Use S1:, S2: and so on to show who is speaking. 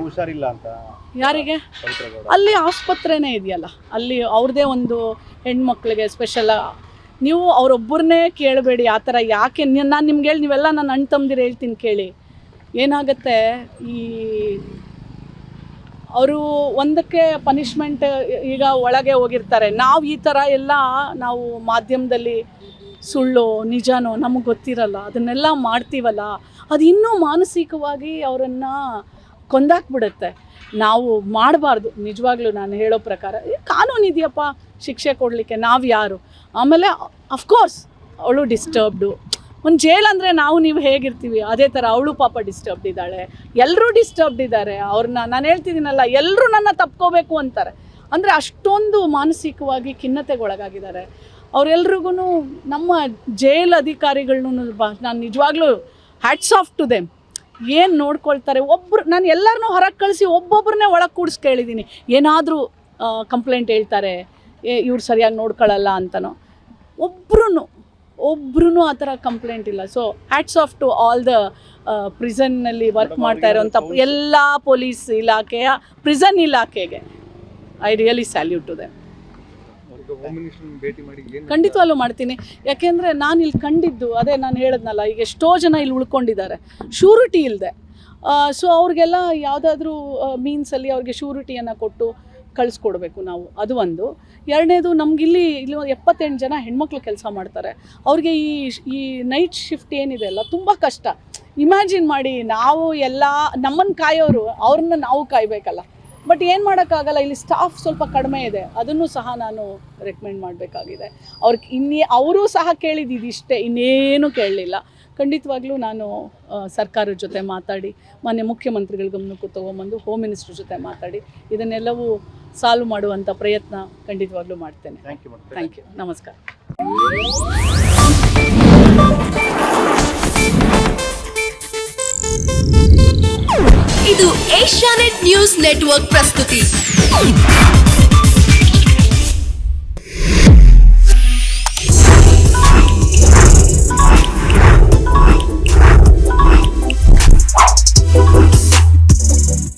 S1: ಹುಷಾರಿಲ್ಲ ಅಂತ
S2: ಯಾರಿಗೆ? ಅಲ್ಲಿ ಆಸ್ಪತ್ರೆನೇ ಇದೆಯಲ್ಲ, ಅಲ್ಲಿ ಅವ್ರದ್ದೇ ಒಂದು ಹೆಣ್ಮಕ್ಳಿಗೆ ಸ್ಪೆಷಲ್. ನೀವು ಅವರೊಬ್ಬರನ್ನೇ ಕೇಳಬೇಡಿ ಆ ಥರ. ಯಾಕೆ ನಾನು ನಿಮ್ಗೆ ಹೇಳಿ, ನೀವೆಲ್ಲ ನನ್ನ ಅಣ್ಣ ತಮ್ಮದಿರು ಹೇಳ್ತೀನಿ ಕೇಳಿ. ಏನಾಗುತ್ತೆ, ಈ ಅವರು ಒಂದಕ್ಕೆ ಪನಿಷ್ಮೆಂಟ್, ಈಗ ಒಳಗೆ ಹೋಗಿರ್ತಾರೆ. ನಾವು ಈ ಥರ ಎಲ್ಲ ನಾವು ಮಾಧ್ಯಮದಲ್ಲಿ ಸುಳ್ಳು ನಿಜನೋ ನಮಗೆ ಗೊತ್ತಿರಲ್ಲ, ಅದನ್ನೆಲ್ಲ ಮಾಡ್ತೀವಲ್ಲ, ಅದು ಇನ್ನೂ ಮಾನಸಿಕವಾಗಿ ಅವರನ್ನು ಕೊಂದಾಕ್ಬಿಡುತ್ತೆ. ನಾವು ಮಾಡಬಾರ್ದು. ನಿಜವಾಗ್ಲೂ ನಾನು ಹೇಳೋ ಪ್ರಕಾರ ಕಾನೂನು ಇದೆಯಪ್ಪ ಶಿಕ್ಷೆ ಕೊಡಲಿಕ್ಕೆ, ನಾವು ಯಾರು? ಆಮೇಲೆ ಅಫ್ಕೋರ್ಸ್ ಅವಳು ಡಿಸ್ಟರ್ಬ್ಡು. ಒಂದು ಜೈಲ್ ಅಂದರೆ ನೀವು ಹೇಗಿರ್ತೀವಿ ಅದೇ ಥರ ಅವಳು ಪಾಪ ಡಿಸ್ಟರ್ಬ್ಡ್ ಇದ್ದಾಳೆ. ಎಲ್ಲರೂ ಡಿಸ್ಟರ್ಬ್ಡ್ ಇದ್ದಾರೆ. ಅವ್ರನ್ನ ನಾನು ಹೇಳ್ತಿದ್ದೀನಲ್ಲ, ಎಲ್ಲರೂ ನನ್ನ ತಪ್ಕೋಬೇಕು ಅಂತಾರೆ. ಅಂದರೆ ಅಷ್ಟೊಂದು ಮಾನಸಿಕವಾಗಿ ಖಿನ್ನತೆಗೊಳಗಾಗಿದ್ದಾರೆ. ಅವರೆಲ್ರಿಗೂ ನಮ್ಮ ಜೈಲ್ ಅಧಿಕಾರಿಗಳನ್ನೂ ನಾನು ನಿಜವಾಗ್ಲೂ ಹ್ಯಾಟ್ಸ್ ಆಫ್ ಟು ದೆಮ್. ಏನು ನೋಡ್ಕೊಳ್ತಾರೆ. ನಾನು ಎಲ್ಲರನ್ನೂ ಹೊರಗೆ ಕಳಿಸಿ ಒಬ್ಬೊಬ್ಬರನ್ನೇ ಒಳಗೆ ಕೂಡಿಸಿ ಕೇಳಿದ್ದೀನಿ, ಏನಾದರೂ ಕಂಪ್ಲೇಂಟ್ ಹೇಳ್ತಾರೆ, ಇವ್ರು ಸರಿಯಾಗಿ ನೋಡ್ಕೊಳ್ಳಲ್ಲ ಅಂತನೋ. ಒಬ್ರು ಆ ಥರ ಕಂಪ್ಲೇಂಟ್ ಇಲ್ಲ. So hats off to all the ಪ್ರಿಸನ್ನಲ್ಲಿ ವರ್ಕ್ ಮಾಡ್ತಾ ಇರೋಂಥ ಎಲ್ಲ ಪೊಲೀಸ್ ಇಲಾಖೆಯ, ಪ್ರಿಸನ್ ಇಲಾಖೆಗೆ I really salute to them. ಖಂಡಿತವಾಗ್ಲೂ ಮಾಡ್ತೀನಿ. ಯಾಕೆಂದರೆ ನಾನು ಇಲ್ಲಿ ಕಂಡಿದ್ದು ಅದೇ ನಾನು ಹೇಳಿದ್ನಲ್ಲ, ಈಗ ಎಷ್ಟೋ ಜನ ಇಲ್ಲಿ ಉಳ್ಕೊಂಡಿದ್ದಾರೆ ಶ್ಯೂರಿಟಿ ಇಲ್ಲದೆ. ಸೊ ಅವ್ರಿಗೆಲ್ಲ ಯಾವುದಾದ್ರೂ ಮೀನ್ಸಲ್ಲಿ ಅವ್ರಿಗೆ ಶ್ಯೂರಿಟಿಯನ್ನು ಕೊಟ್ಟು ಕಳಿಸ್ಕೊಡ್ಬೇಕು ನಾವು. ಅದು ಒಂದು. ಎರಡನೇದು, ನಮಗಿಲ್ಲಿ 78 ಜನ ಹೆಣ್ಮಕ್ಳು ಕೆಲಸ ಮಾಡ್ತಾರೆ. ಅವ್ರಿಗೆ ಈ ನೈಟ್ ಶಿಫ್ಟ್ ಏನಿದೆ ಅಲ್ಲ, ತುಂಬ ಕಷ್ಟ. ಇಮ್ಯಾಜಿನ್ ಮಾಡಿ, ನಾವು ಎಲ್ಲ ನಮ್ಮನ್ನು ಕಾಯೋರು, ಅವ್ರನ್ನ ನಾವು ಕಾಯಬೇಕಲ್ಲ. ಬಟ್ ಏನು ಮಾಡೋಕ್ಕಾಗಲ್ಲ, ಇಲ್ಲಿ ಸ್ಟಾಫ್ ಸ್ವಲ್ಪ ಕಡಿಮೆ ಇದೆ. ಅದನ್ನು ಸಹ ನಾನು ರೆಕಮೆಂಡ್ ಮಾಡಬೇಕಾಗಿದೆ. ಅವರೂ ಸಹ ಕೇಳಿದ್ದಿಷ್ಟೇ, ಇನ್ನೇನು ಕೇಳಲಿಲ್ಲ. ಖಂಡಿತವಾಗ್ಲೂ ನಾನು ಸರ್ಕಾರದ ಜೊತೆ ಮಾತಾಡಿ, ಮಾನ್ಯ ಮುಖ್ಯಮಂತ್ರಿಗಳ ಗಮನಕ್ಕೂ ತೊಗೊಂಬಂದು ಹೋಮ್ ಮಿನಿಸ್ಟ್ರ್ ಜೊತೆ ಮಾತಾಡಿ ಇದನ್ನೆಲ್ಲವೂ ಸಾಲ್ವ್ ಮಾಡುವಂಥ ಪ್ರಯತ್ನ ಖಂಡಿತವಾಗ್ಲೂ ಮಾಡ್ತೇನೆ. Thank you. ನಮಸ್ಕಾರ.
S3: ಇದು ಏಷ್ಯಾನೆಟ್ ನ್ಯೂಸ್ ನೆಟ್ವರ್ಕ್ ಪ್ರಸ್ತುತಿ.